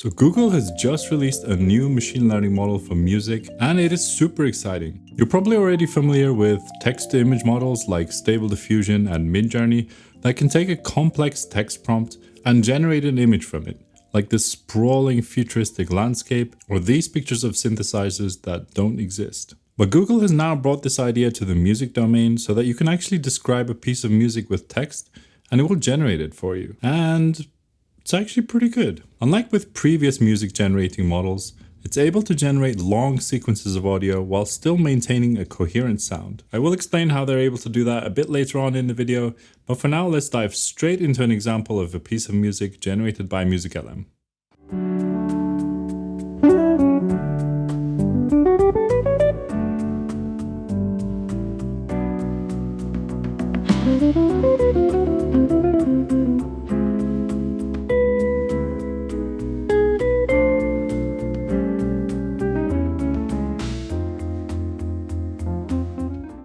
So Google has just released a new machine learning model for music, and it is super exciting. You're probably already familiar with text-to-image models like Stable Diffusion and Midjourney that can take a complex text prompt and generate an image from it, like this sprawling futuristic landscape or these pictures of synthesizers that don't exist. But Google has now brought this idea to the music domain so that you can actually describe a piece of music with text and it will generate it for you. And it's actually pretty good. Unlike with previous music generating models, it's able to generate long sequences of audio while still maintaining a coherent sound. I will explain how they're able to do that a bit later on in the video, but for now let's dive straight into an example of a piece of music generated by MusicLM.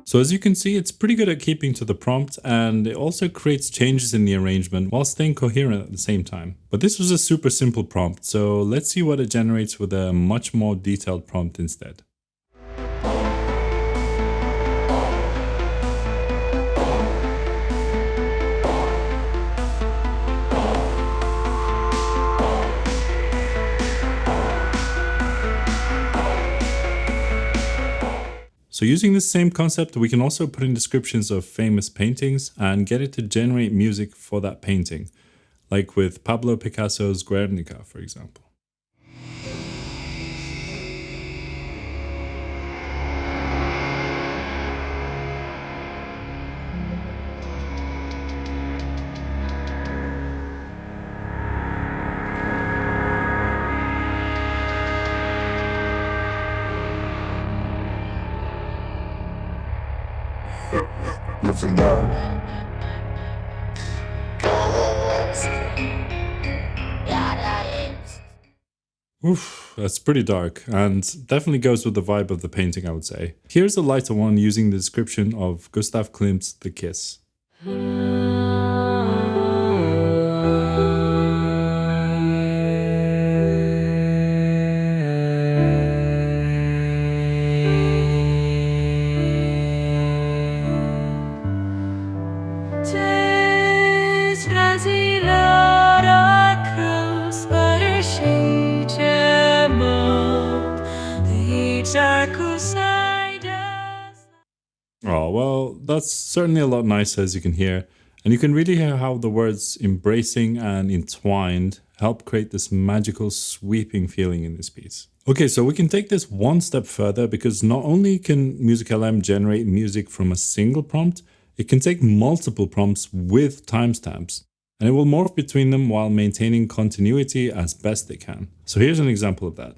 So as you can see, it's pretty good at keeping to the prompt, and it also creates changes in the arrangement while staying coherent at the same time. But this was a super simple prompt, so let's see what it generates with a much more detailed prompt instead. So using this same concept, we can also put in descriptions of famous paintings and get it to generate music for that painting, like with Pablo Picasso's Guernica, for example. Oof, that's pretty dark, and definitely goes with the vibe of the painting, I would say. Here's a lighter one using the description of Gustav Klimt's The Kiss. Oh, well, that's certainly a lot nicer, as you can hear. And you can really hear how the words embracing and entwined help create this magical sweeping feeling in this piece. Okay, so we can take this one step further, because not only can MusicLM generate music from a single prompt, it can take multiple prompts with timestamps, and it will morph between them while maintaining continuity as best it can. So here's an example of that.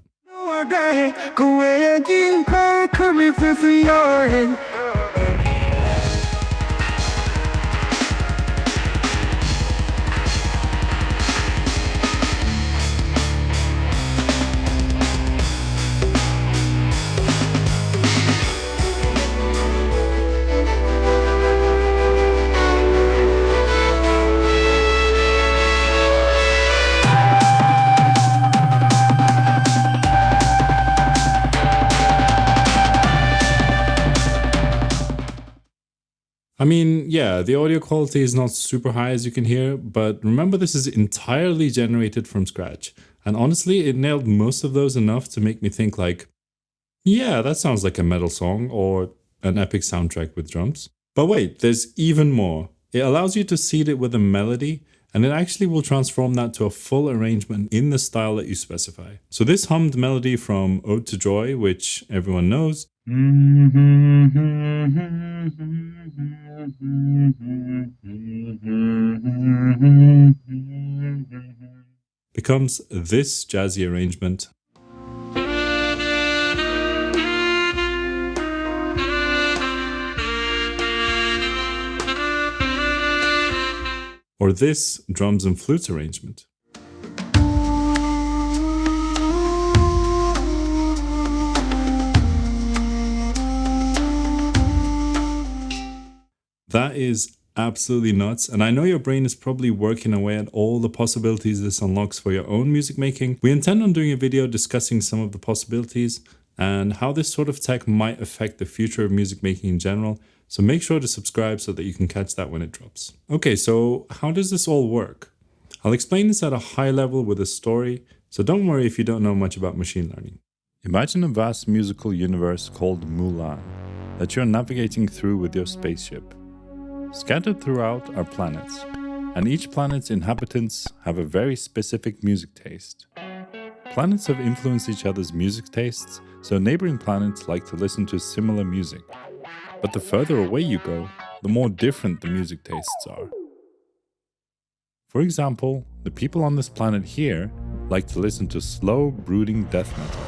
I mean, yeah, the audio quality is not super high, as you can hear, but remember, this is entirely generated from scratch. And honestly, it nailed most of those enough to make me think like, yeah, that sounds like a metal song or an epic soundtrack with drums. But wait, there's even more. It allows you to seed it with a melody, and it actually will transform that to a full arrangement in the style that you specify. So this hummed melody from Ode to Joy, which everyone knows, becomes this jazzy arrangement. Or this drums and flutes arrangement. That is absolutely nuts, and I know your brain is probably working away at all the possibilities this unlocks for your own music making. We intend on doing a video discussing some of the possibilities and how this sort of tech might affect the future of music making in general, so make sure to subscribe so that you can catch that when it drops. Okay, so how does this all work? I'll explain this at a high level with a story, so don't worry if you don't know much about machine learning. Imagine a vast musical universe called Mulan that you're navigating through with your spaceship. Scattered throughout are planets, and each planet's inhabitants have a very specific music taste. Planets have influenced each other's music tastes, so neighboring planets like to listen to similar music. But the further away you go, the more different the music tastes are. For example, the people on this planet here like to listen to slow, brooding death metal.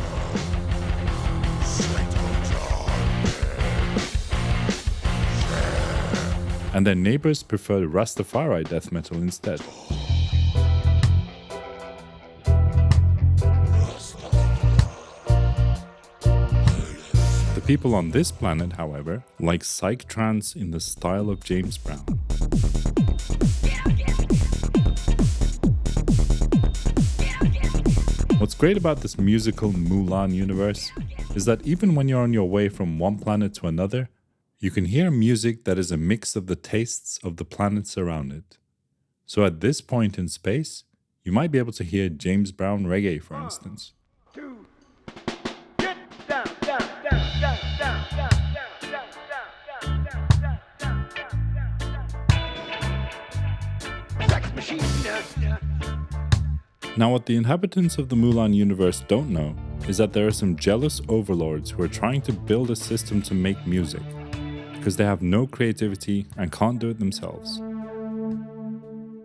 And their neighbors prefer Rastafari death metal instead. The people on this planet, however, like psych trance in the style of James Brown. What's great about this musical Mulan universe is that even when you're on your way from one planet to another, you can hear music that is a mix of the tastes of the planets around it. So at this point in space, you might be able to hear James Brown reggae, for instance. Now, what the inhabitants of the Mulan universe don't know is that there are some jealous overlords who are trying to build a system to make music, because they have no creativity and can't do it themselves.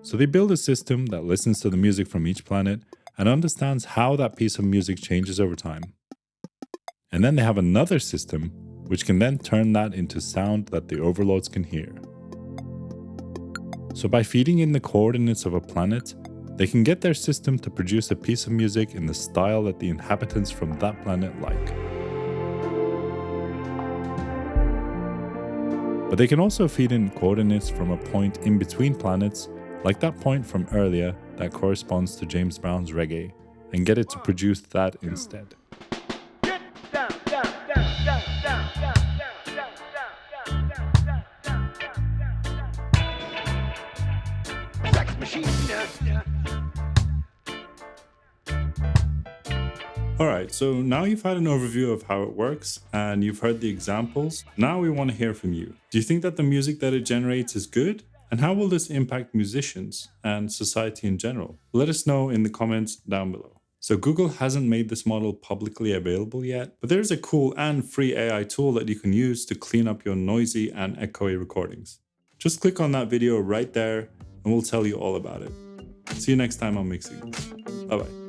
So they build a system that listens to the music from each planet and understands how that piece of music changes over time. And then they have another system which can then turn that into sound that the overlords can hear. So by feeding in the coordinates of a planet, they can get their system to produce a piece of music in the style that the inhabitants from that planet like. But they can also feed in coordinates from a point in between planets, like that point from earlier that corresponds to James Brown's reggae, and get it to produce that instead. Alright, so now you've had an overview of how it works and you've heard the examples. Now we want to hear from you. Do you think that the music that it generates is good? And how will this impact musicians and society in general? Let us know in the comments down below. So Google hasn't made this model publicly available yet, but there's a cool and free AI tool that you can use to clean up your noisy and echoey recordings. Just click on that video right there and we'll tell you all about it. See you next time on Mixing. Bye bye.